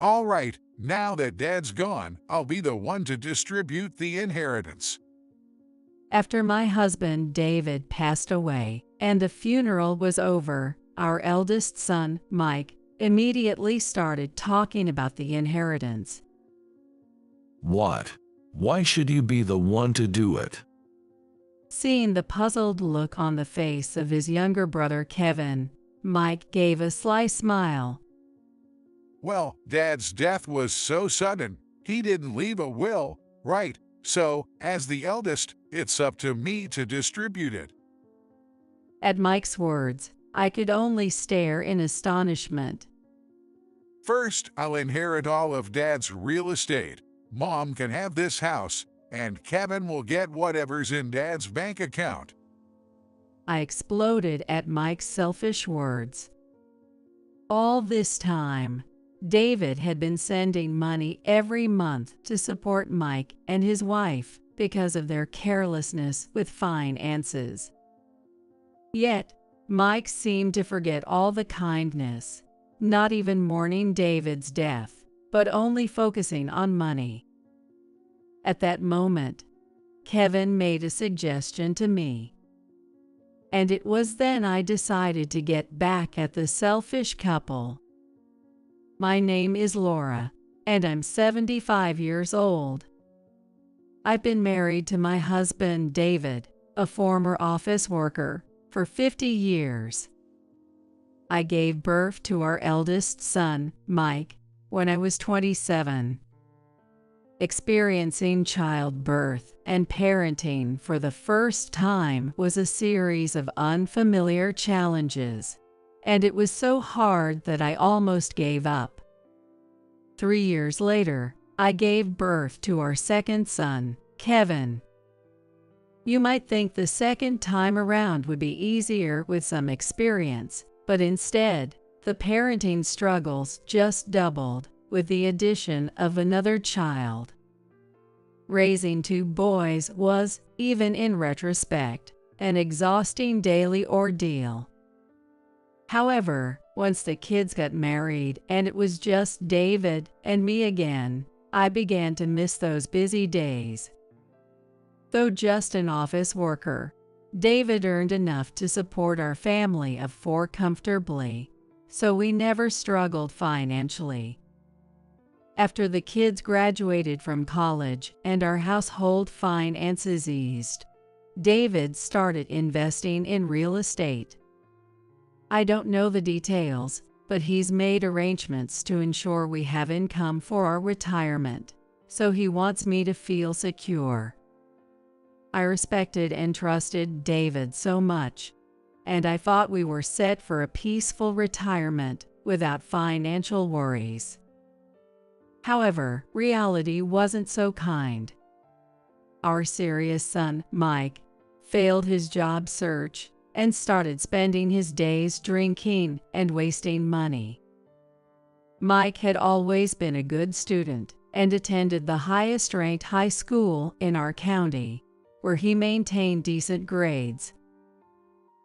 All right, now that Dad's gone, I'll be the one to distribute the inheritance. After my husband David passed away and the funeral was over, our eldest son, Mike, immediately started talking about the inheritance. What? Why should you be the one to do it? Seeing the puzzled look on the face of his younger brother Kevin, Mike gave a sly smile. Well, Dad's death was so sudden, he didn't leave a will, right? So, as the eldest, it's up to me to distribute it. At Mike's words, I could only stare in astonishment. First, I'll inherit all of Dad's real estate. Mom can have this house, and Kevin will get whatever's in Dad's bank account. I exploded at Mike's selfish words. All this time, David had been sending money every month to support Mike and his wife because of their carelessness with finances. Yet, Mike seemed to forget all the kindness, not even mourning David's death, but only focusing on money. At that moment, Kevin made a suggestion to me. And it was then I decided to get back at the selfish couple. My name is Laura, and I'm 75 years old. I've been married to my husband David, a former office worker, for 50 years. I gave birth to our eldest son, Mike, when I was 27. Experiencing childbirth and parenting for the first time was a series of unfamiliar challenges, and it was so hard that I almost gave up. 3 years later, I gave birth to our second son, Kevin. You might think the second time around would be easier with some experience, but instead, the parenting struggles just doubled with the addition of another child. Raising 2 boys was, even in retrospect, an exhausting daily ordeal. However, once the kids got married and it was just David and me again, I began to miss those busy days. Though just an office worker, David earned enough to support our family of 4 comfortably, so we never struggled financially. After the kids graduated from college and our household finances eased, David started investing in real estate. I don't know the details, but he's made arrangements to ensure we have income for our retirement, so he wants me to feel secure. I respected and trusted David so much, and I thought we were set for a peaceful retirement without financial worries. However, reality wasn't so kind. Our serious son, Mike, failed his job search and started spending his days drinking and wasting money. Mike had always been a good student and attended the highest-ranked high school in our county, where he maintained decent grades.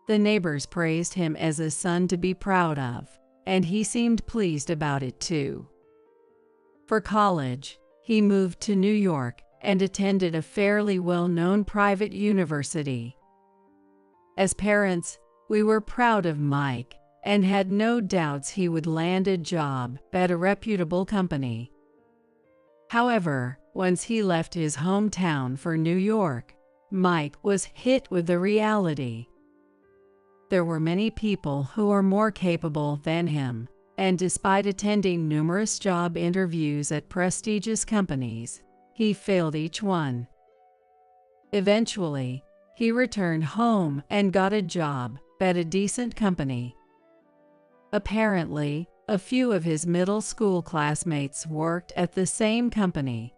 The neighbors praised him as a son to be proud of, and he seemed pleased about it too. For college, he moved to New York and attended a fairly well-known private university. As parents, we were proud of Mike and had no doubts he would land a job at a reputable company. However, once he left his hometown for New York, Mike was hit with the reality. There were many people who were more capable than him, and despite attending numerous job interviews at prestigious companies, he failed each one. Eventually, he returned home and got a job at a decent company. Apparently, a few of his middle school classmates worked at the same company.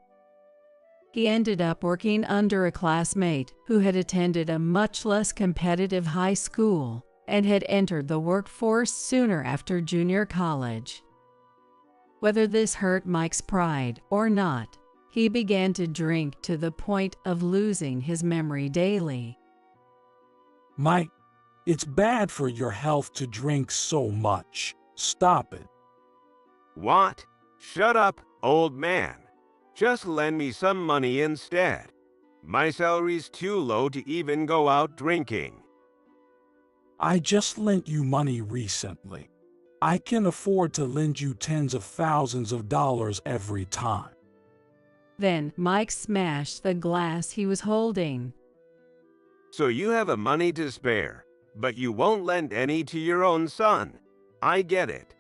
He ended up working under a classmate who had attended a much less competitive high school and had entered the workforce sooner after junior college. Whether this hurt Mike's pride or not, he began to drink to the point of losing his memory daily. Mike, it's bad for your health to drink so much. Stop it. What? Shut up, old man. Just lend me some money instead. My salary's too low to even go out drinking. I just lent you money recently. I can afford to lend you tens of thousands of dollars every time. Then Mike smashed the glass he was holding. So you have a money to spare, but you won't lend any to your own son. I get it.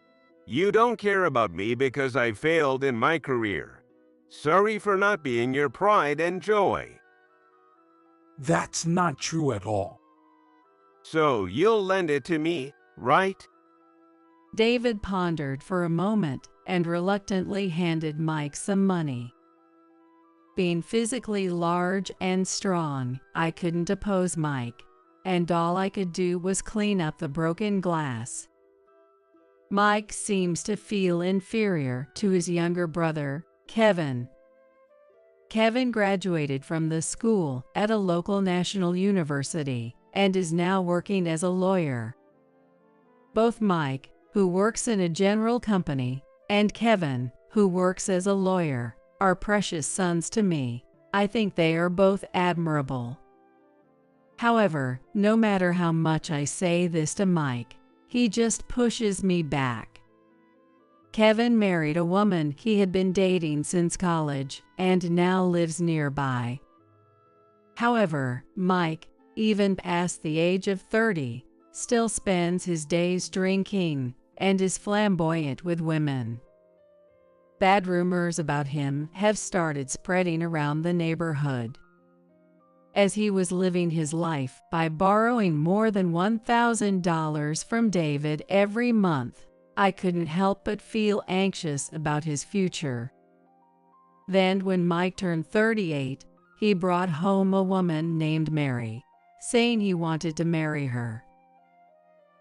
You don't care about me because I failed in my career. Sorry for not being your pride and joy. That's not true at all. So you'll lend it to me, right? David pondered for a moment and reluctantly handed Mike some money. Being physically large and strong, I couldn't oppose Mike, and all I could do was clean up the broken glass. Mike seems to feel inferior to his younger brother, Kevin. Kevin graduated from the school at a local national university and is now working as a lawyer. Both Mike, who works in a general company, and Kevin, who works as a lawyer, are precious sons to me. I think they are both admirable. However, no matter how much I say this to Mike, he just pushes me back. Kevin married a woman he had been dating since college and now lives nearby. However, Mike, even past the age of 30, still spends his days drinking and is flamboyant with women. Bad rumors about him have started spreading around the neighborhood. As he was living his life by borrowing more than $1,000 from David every month, I couldn't help but feel anxious about his future. Then, when Mike turned 38, he brought home a woman named Mary, saying he wanted to marry her.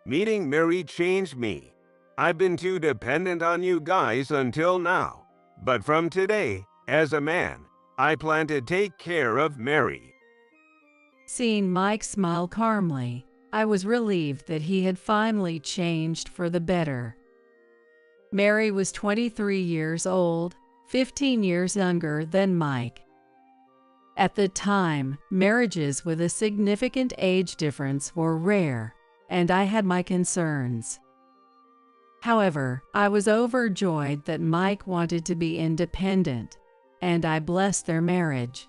Meeting Mary changed me. I've been too dependent on you guys until now. But from today, as a man, I plan to take care of Mary. Seeing Mike smile calmly, I was relieved that he had finally changed for the better. Mary was 23 years old, 15 years younger than Mike. At the time, marriages with a significant age difference were rare, and I had my concerns. However, I was overjoyed that Mike wanted to be independent, and I blessed their marriage.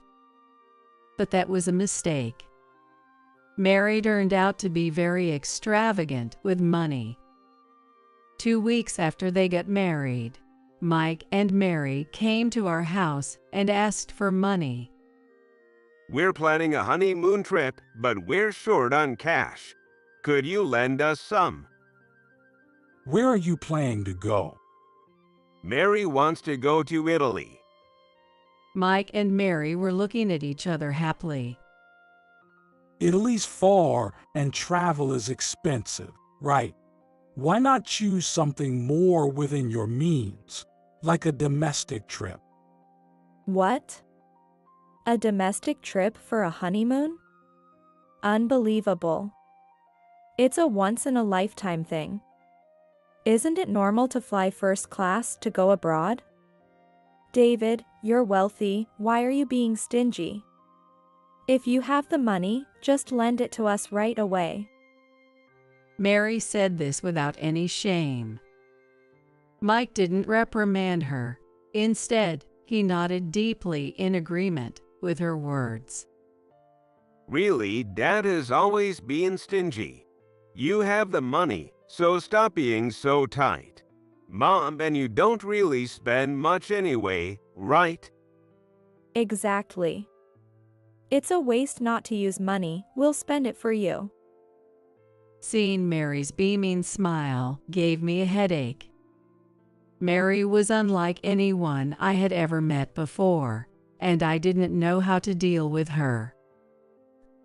But that was a mistake. Mary turned out to be very extravagant with money. 2 weeks after they got married, Mike and Mary came to our house and asked for money. We're planning a honeymoon trip, but we're short on cash. Could you lend us some? Where are you planning to go? Mary wants to go to Italy. Mike and Mary were looking at each other happily. Italy's far and travel is expensive, right? Why not choose something more within your means, like a domestic trip? What? A domestic trip for a honeymoon? Unbelievable. It's a once-in-a-lifetime thing. Isn't it normal to fly first class to go abroad? David, you're wealthy. Why are you being stingy? If you have the money, just lend it to us right away. Mary said this without any shame. Mike didn't reprimand her. Instead, he nodded deeply in agreement with her words. Really, Dad has always been stingy. You have the money, so stop being so tight. Mom and you don't really spend much anyway, right? Exactly. It's a waste not to use money. We'll spend it for you. Seeing Mary's beaming smile gave me a headache. Mary was unlike anyone I had ever met before, and I didn't know how to deal with her.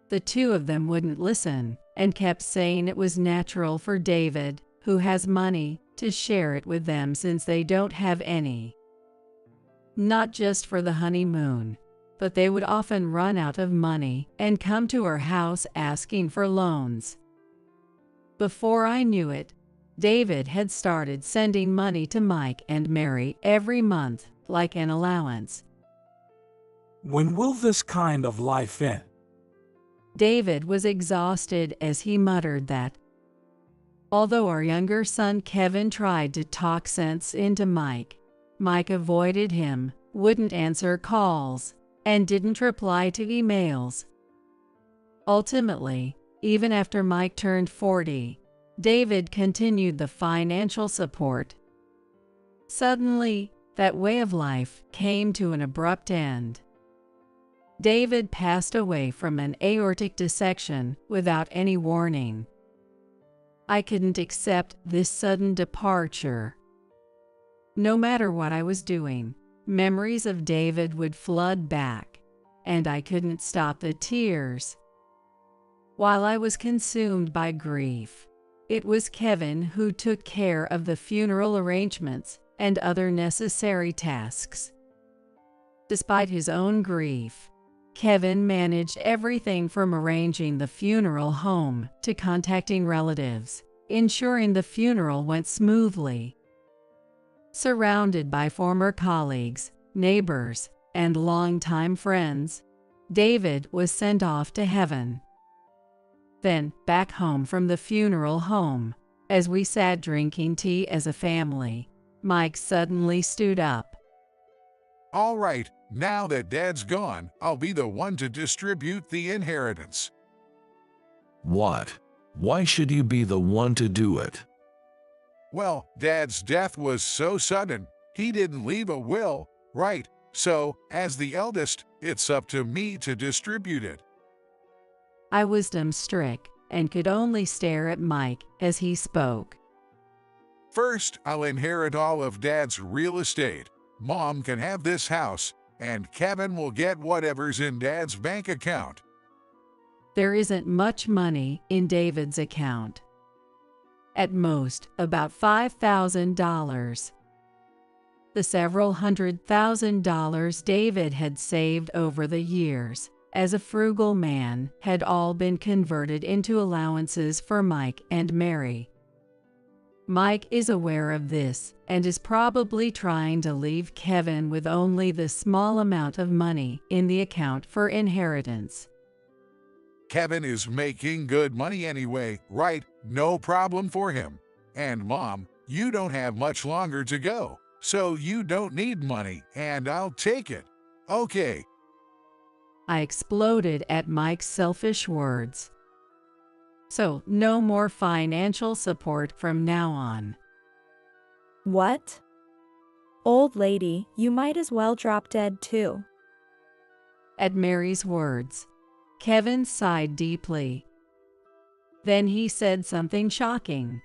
The two of them wouldn't listen and kept saying it was natural for David, who has money, to share it with them since they don't have any. Not just for the honeymoon, but they would often run out of money and come to our house asking for loans. Before I knew it, David had started sending money to Mike and Mary every month, like an allowance. When will this kind of life end? David was exhausted as he muttered that. Although our younger son Kevin tried to talk sense into Mike, Mike avoided him, wouldn't answer calls, and didn't reply to emails. Ultimately, even after Mike turned 40, David continued the financial support. Suddenly, that way of life came to an abrupt end. David passed away from an aortic dissection without any warning. I couldn't accept this sudden departure. No matter what I was doing, memories of David would flood back, and I couldn't stop the tears. While I was consumed by grief, it was Kevin who took care of the funeral arrangements and other necessary tasks. Despite his own grief, Kevin managed everything from arranging the funeral home to contacting relatives, ensuring the funeral went smoothly. Surrounded by former colleagues, neighbors, and longtime friends, David was sent off to heaven. Then, back home from the funeral home, as we sat drinking tea as a family, Mike suddenly stood up. All right, now that Dad's gone, I'll be the one to distribute the inheritance. What? Why should you be the one to do it? Well, Dad's death was so sudden, he didn't leave a will, right? So, as the eldest, it's up to me to distribute it. I was dumbstruck and could only stare at Mike as he spoke. First, I'll inherit all of Dad's real estate. Mom can have this house, and Kevin will get whatever's in Dad's bank account. There isn't much money in David's account. At most, about $5,000. The several $100,000 David had saved over the years, as a frugal man, had all been converted into allowances for Mike and Mary. Mike is aware of this and is probably trying to leave Kevin with only the small amount of money in the account for inheritance. Kevin is making good money anyway, right? No problem for him. And Mom, you don't have much longer to go, so you don't need money, and I'll take it. Okay. I exploded at Mike's selfish words. So, no more financial support from now on. What? Old lady, you might as well drop dead too. At Mary's words, Kevin sighed deeply. Then he said something shocking.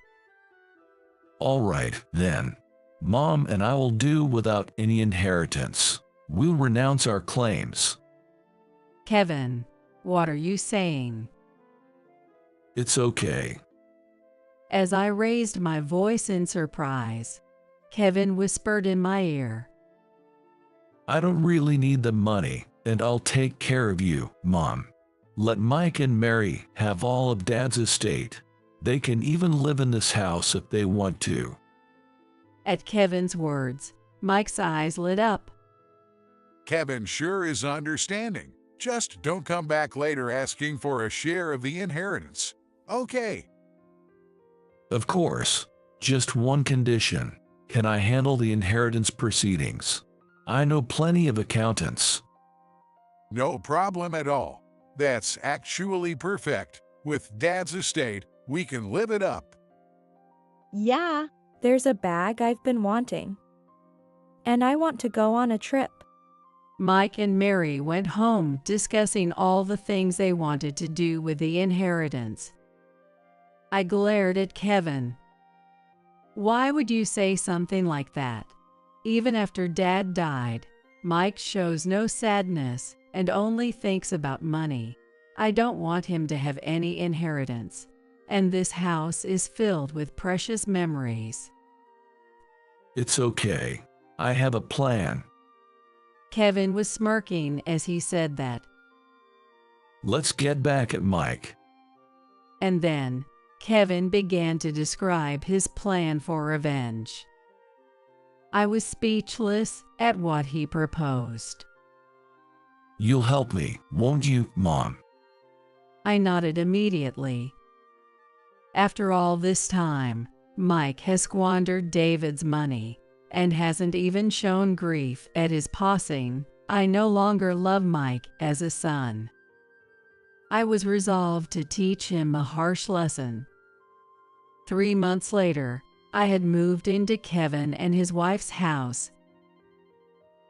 All right, then. Mom and I will do without any inheritance. We'll renounce our claims. Kevin, what are you saying? It's okay. As I raised my voice in surprise, Kevin whispered in my ear. I don't really need the money, and I'll take care of you, Mom. Let Mike and Mary have all of Dad's estate. They can even live in this house if they want to. At Kevin's words, Mike's eyes lit up. Kevin sure is understanding. Just don't come back later asking for a share of the inheritance. Okay. Of course. Just one condition. Can I handle the inheritance proceedings? I know plenty of accountants. No problem at all. That's actually perfect. With Dad's estate, we can live it up. Yeah, there's a bag I've been wanting. And I want to go on a trip. Mike and Mary went home discussing all the things they wanted to do with the inheritance. I glared at Kevin. Why would you say something like that? Even after Dad died, Mike shows no sadness and only thinks about money. I don't want him to have any inheritance, and this house is filled with precious memories. It's okay. I have a plan. Kevin was smirking as he said that. Let's get back at Mike. And then, Kevin began to describe his plan for revenge. I was speechless at what he proposed. You'll help me, won't you, Mom? I nodded immediately. After all this time, Mike has squandered David's money and hasn't even shown grief at his passing. I no longer love Mike as a son. I was resolved to teach him a harsh lesson. 3 months later, I had moved into Kevin and his wife's house.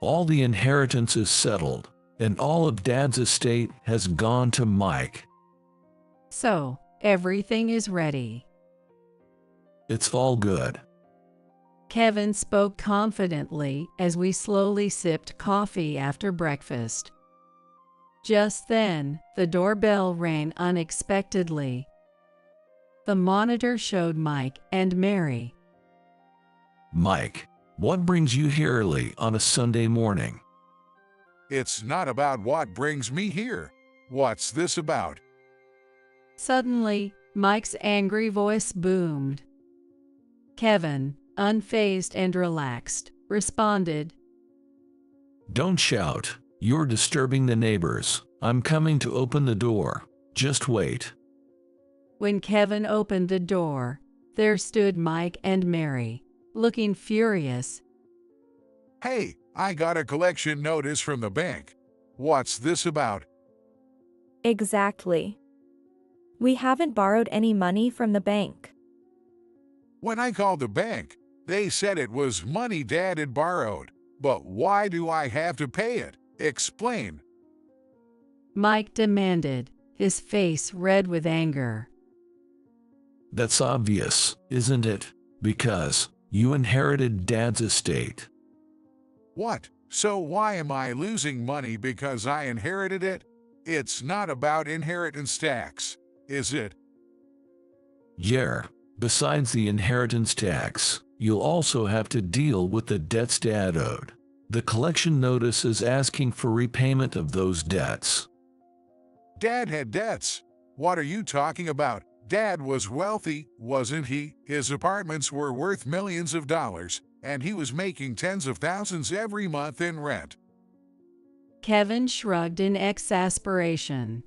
All the inheritance is settled, and all of Dad's estate has gone to Mike. So, everything is ready. It's all good. Kevin spoke confidently as we slowly sipped coffee after breakfast. Just then, the doorbell rang unexpectedly. The monitor showed Mike and Mary. Mike, what brings you here early on a Sunday morning? It's not about what brings me here. What's this about? Suddenly, Mike's angry voice boomed. Kevin, unfazed and relaxed, responded, Don't shout. You're disturbing the neighbors. I'm coming to open the door. Just wait. When Kevin opened the door, there stood Mike and Mary, looking furious. Hey, I got a collection notice from the bank. What's this about? Exactly. We haven't borrowed any money from the bank. When I called the bank, they said it was money Dad had borrowed. But why do I have to pay it? Explain. Mike demanded, his face red with anger. That's obvious, isn't it? Because you inherited Dad's estate. What? So why am I losing money because I inherited it? It's not about inheritance tax, is it? Yeah. Besides the inheritance tax, you'll also have to deal with the debts Dad owed. The collection notice is asking for repayment of those debts. Dad had debts. What are you talking about? Dad was wealthy, wasn't he? His apartments were worth millions of dollars, and he was making tens of thousands every month in rent. Kevin shrugged in exasperation.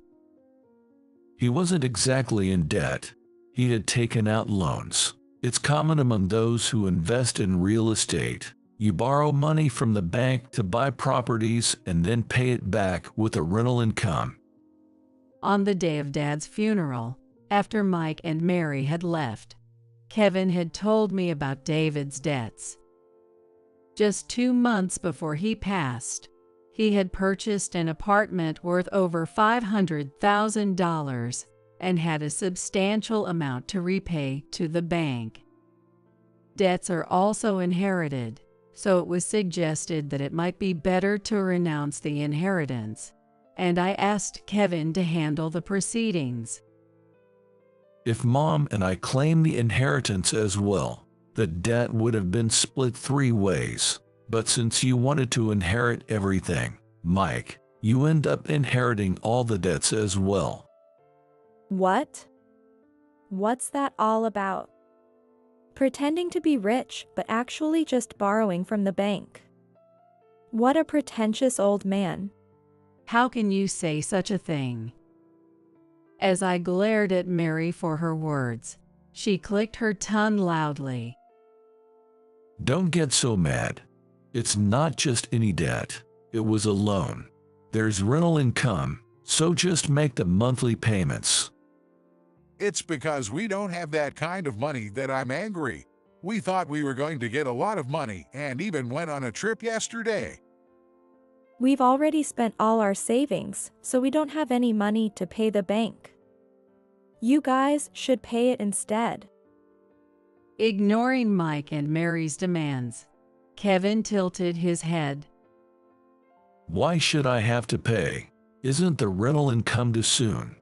He wasn't exactly in debt. He had taken out loans. It's common among those who invest in real estate. You borrow money from the bank to buy properties and then pay it back with a rental income. On the day of Dad's funeral, after Mike and Mary had left, Kevin had told me about David's debts. Just 2 months before he passed, he had purchased an apartment worth over $500,000 and had a substantial amount to repay to the bank. Debts are also inherited, so it was suggested that it might be better to renounce the inheritance, and I asked Kevin to handle the proceedings. If Mom and I claim the inheritance as well, the debt would have been split 3 ways. But since you wanted to inherit everything, Mike, you end up inheriting all the debts as well. What? What's that all about? Pretending to be rich, but actually just borrowing from the bank. What a pretentious old man. How can you say such a thing? As I glared at Mary for her words, she clicked her tongue loudly. Don't get so mad. It's not just any debt. It was a loan. There's rental income, so just make the monthly payments. It's because we don't have that kind of money that I'm angry. We thought we were going to get a lot of money and even went on a trip yesterday. We've already spent all our savings, so we don't have any money to pay the bank. You guys should pay it instead. Ignoring Mike and Mary's demands, Kevin tilted his head. Why should I have to pay? Isn't the rental income due soon?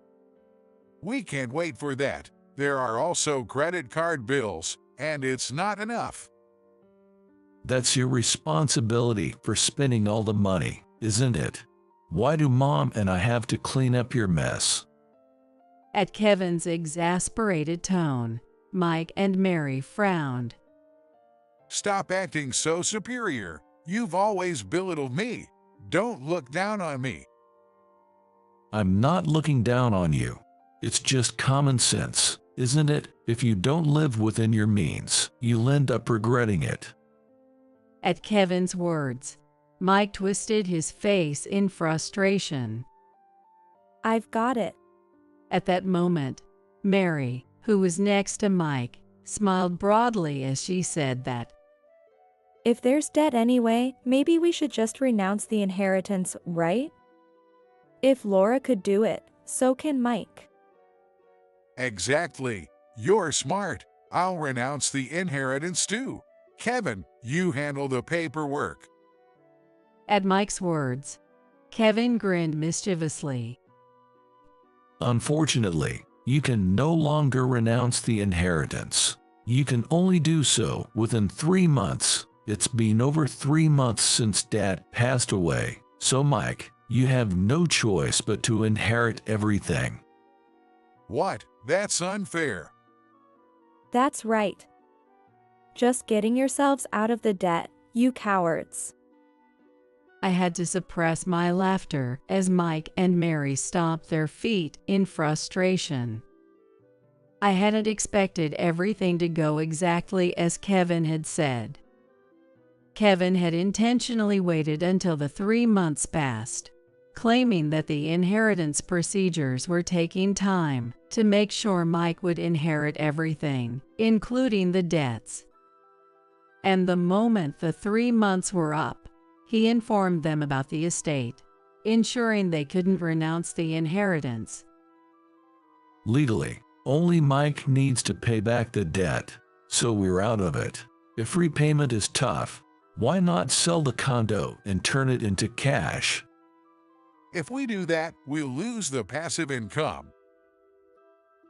We can't wait for that. There are also credit card bills, and it's not enough. That's your responsibility for spending all the money, isn't it? Why do Mom and I have to clean up your mess? At Kevin's exasperated tone, Mike and Mary frowned. Stop acting so superior. You've always belittled me. Don't look down on me. I'm not looking down on you. It's just common sense, isn't it? If you don't live within your means, you'll end up regretting it. At Kevin's words, Mike twisted his face in frustration. I've got it. At that moment, Mary, who was next to Mike, smiled broadly as she said that. If there's debt anyway, maybe we should just renounce the inheritance, right? If Laura could do it, so can Mike. Exactly. You're smart. I'll renounce the inheritance too. Kevin, you handle the paperwork. At Mike's words, Kevin grinned mischievously. Unfortunately, you can no longer renounce the inheritance. You can only do so within 3 months. It's been over 3 months since Dad passed away, so Mike, you have no choice but to inherit everything. What? That's unfair. That's right. Just getting yourselves out of the debt, you cowards. I had to suppress my laughter as Mike and Mary stomped their feet in frustration. I hadn't expected everything to go exactly as Kevin had said. Kevin had intentionally waited until the 3 months passed, claiming that the inheritance procedures were taking time to make sure Mike would inherit everything, including the debts. And the moment the 3 months were up, he informed them about the estate, ensuring they couldn't renounce the inheritance. Legally, only Mike needs to pay back the debt, so we're out of it. If repayment is tough, why not sell the condo and turn it into cash? If we do that, we'll lose the passive income.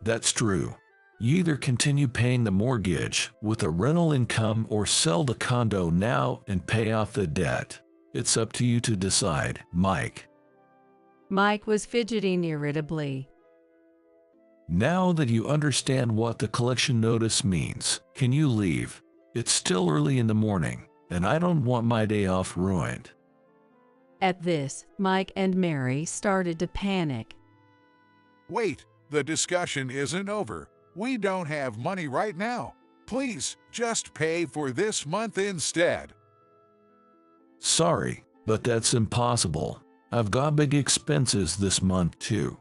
That's true. You either continue paying the mortgage with a rental income or sell the condo now and pay off the debt. It's up to you to decide, Mike. Mike was fidgeting irritably. Now that you understand what the collection notice means, can you leave? It's still early in the morning, and I don't want my day off ruined. At this, Mike and Mary started to panic. Wait, the discussion isn't over. We don't have money right now. Please, just pay for this month instead. Sorry, but that's impossible. I've got big expenses this month too.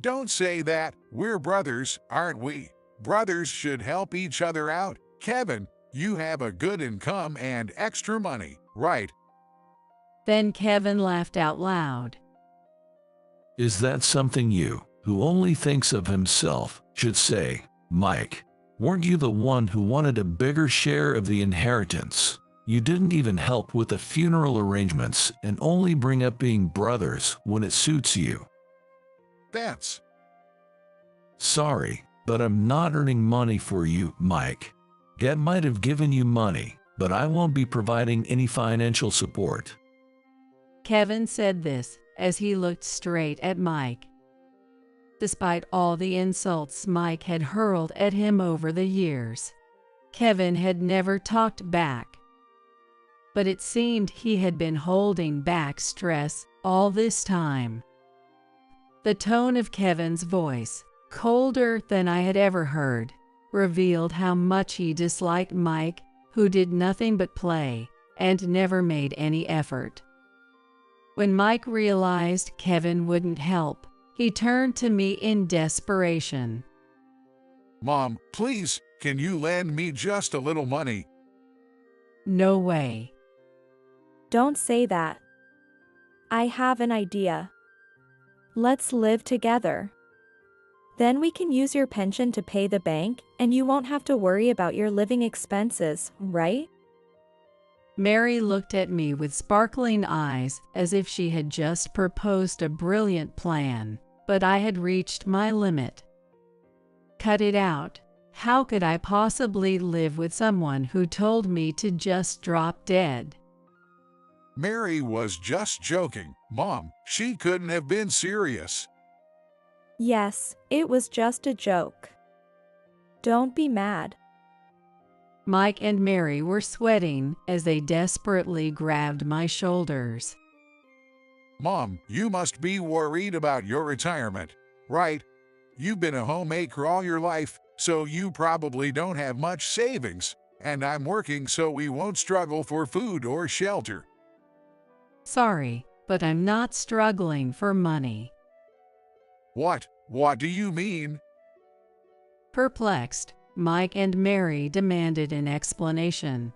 Don't say that. We're brothers, aren't we? Brothers should help each other out. Kevin, you have a good income and extra money, right? Then Kevin laughed out loud. Is that something you, who only thinks of himself, should say, Mike? Weren't you the one who wanted a bigger share of the inheritance? You didn't even help with the funeral arrangements and only bring up being brothers when it suits you. That's... Sorry, but I'm not earning money for you, Mike. Dad might have given you money, but I won't be providing any financial support. Kevin said this as he looked straight at Mike. Despite all the insults Mike had hurled at him over the years, Kevin had never talked back. But it seemed he had been holding back stress all this time. The tone of Kevin's voice, colder than I had ever heard, revealed how much he disliked Mike, who did nothing but play and never made any effort. When Mike realized Kevin wouldn't help, he turned to me in desperation. Mom, please, can you lend me just a little money? No way. Don't say that. I have an idea. Let's live together. Then we can use your pension to pay the bank, and you won't have to worry about your living expenses, right? Mary looked at me with sparkling eyes as if she had just proposed a brilliant plan, but I had reached my limit. Cut it out. How could I possibly live with someone who told me to just drop dead? Mary was just joking. Mom, she couldn't have been serious. Yes, it was just a joke. Don't be mad. Mike and Mary were sweating as they desperately grabbed my shoulders. Mom, you must be worried about your retirement, right? You've been a homemaker all your life, so you probably don't have much savings, and I'm working so we won't struggle for food or shelter. Sorry, but I'm not struggling for money. What? What do you mean? Perplexed, Mike and Mary demanded an explanation.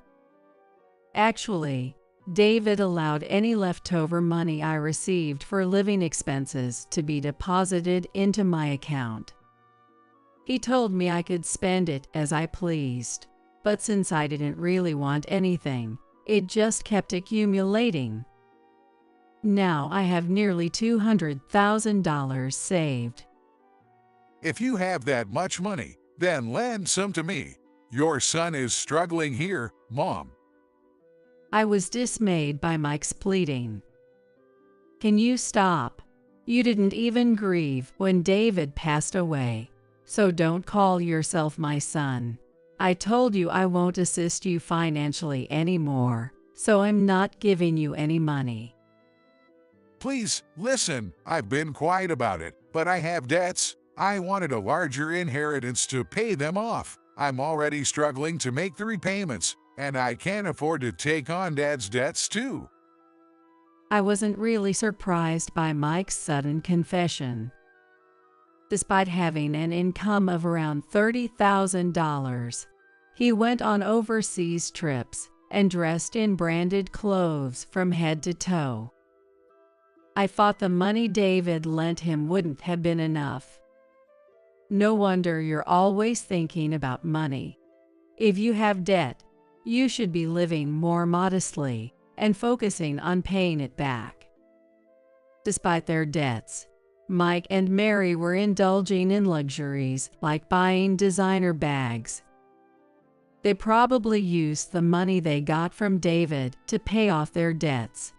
Actually, David allowed any leftover money I received for living expenses to be deposited into my account. He told me I could spend it as I pleased, but since I didn't really want anything, it just kept accumulating. Now I have nearly $200,000 saved. If you have that much money, then lend some to me. Your son is struggling here, Mom. I was dismayed by Mike's pleading. Can you stop? You didn't even grieve when David passed away, so don't call yourself my son. I told you I won't assist you financially anymore, so I'm not giving you any money. Please, listen, I've been quiet about it, but I have debts. I wanted a larger inheritance to pay them off. I'm already struggling to make the repayments, and I can't afford to take on Dad's debts too. I wasn't really surprised by Mike's sudden confession. Despite having an income of around $30,000, he went on overseas trips and dressed in branded clothes from head to toe. I thought the money David lent him wouldn't have been enough. No wonder you're always thinking about money. If you have debt, you should be living more modestly and focusing on paying it back. Despite their debts, Mike and Mary were indulging in luxuries like buying designer bags. They probably used the money they got from David to pay off their debts.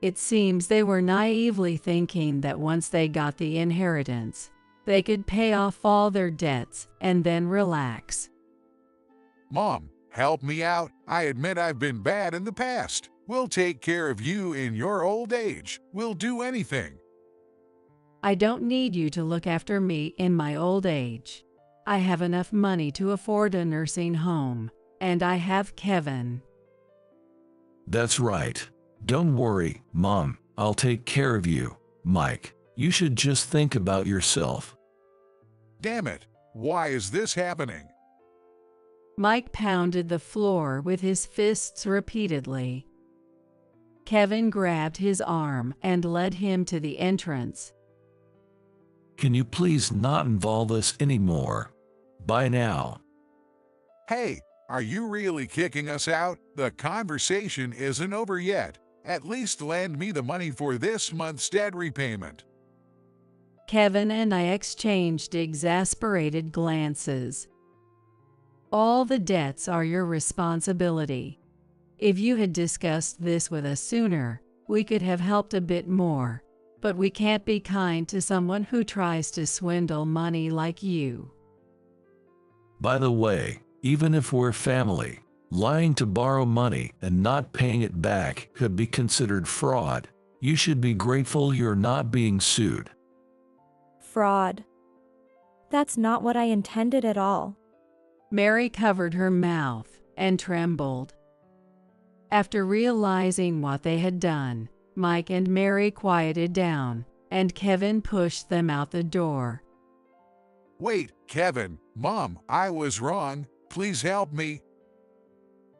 It seems they were naively thinking that once they got the inheritance, they could pay off all their debts and then relax. Mom, help me out. I admit I've been bad in the past. We'll take care of you in your old age. We'll do anything. I don't need you to look after me in my old age. I have enough money to afford a nursing home, and I have Kevin. That's right. Don't worry, Mom. I'll take care of you. Mike, you should just think about yourself. Damn it, why is this happening? Mike pounded the floor with his fists repeatedly. Kevin grabbed his arm and led him to the entrance. Can you please not involve us anymore? Bye now. Hey, are you really kicking us out? The conversation isn't over yet. At least lend me the money for this month's debt repayment. Kevin and I exchanged exasperated glances. All the debts are your responsibility. If you had discussed this with us sooner, we could have helped a bit more, but we can't be kind to someone who tries to swindle money like you. By the way, even if we're family, lying to borrow money and not paying it back could be considered fraud. You should be grateful you're not being sued. Fraud. That's not what I intended at all. Mary covered her mouth and trembled. After realizing what they had done, Mike and Mary quieted down, and Kevin pushed them out the door. Wait, Kevin, Mom, I was wrong. Please help me.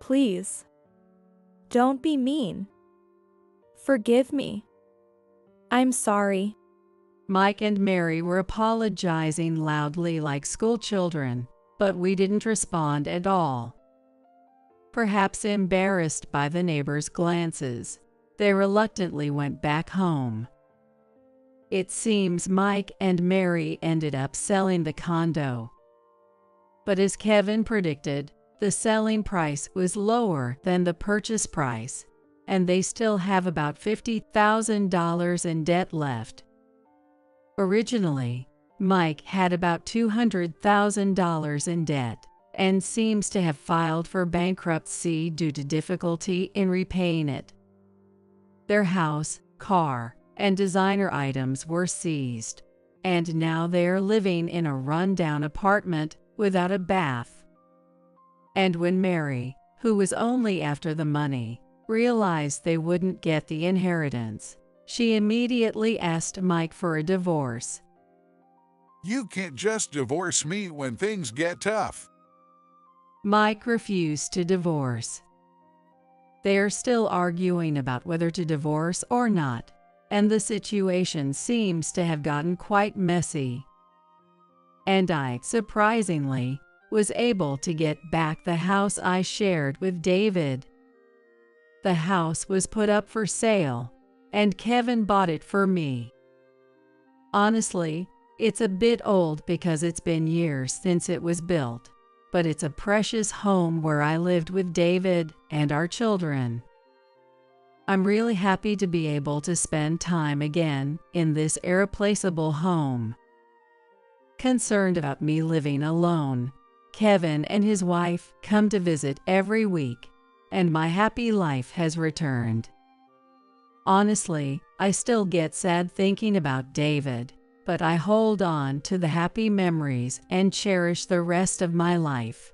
Please. Don't be mean. Forgive me. I'm sorry. Mike and Mary were apologizing loudly like schoolchildren, but we didn't respond at all. Perhaps embarrassed by the neighbors' glances, they reluctantly went back home. It seems Mike and Mary ended up selling the condo. But as Kevin predicted, the selling price was lower than the purchase price, and they still have about $50,000 in debt left. Originally, Mike had about $200,000 in debt and seems to have filed for bankruptcy due to difficulty in repaying it. Their house, car, and designer items were seized, and now they are living in a rundown apartment without a bath. And when Mary, who was only after the money, realized they wouldn't get the inheritance, she immediately asked Mike for a divorce. You can't just divorce me when things get tough. Mike refused to divorce. They are still arguing about whether to divorce or not, and the situation seems to have gotten quite messy. And I, surprisingly, was able to get back the house I shared with David. The house was put up for sale, and Kevin bought it for me. Honestly, it's a bit old because it's been years since it was built, but it's a precious home where I lived with David and our children. I'm really happy to be able to spend time again in this irreplaceable home. Concerned about me living alone, Kevin and his wife come to visit every week, and my happy life has returned. Honestly, I still get sad thinking about David, but I hold on to the happy memories and cherish the rest of my life.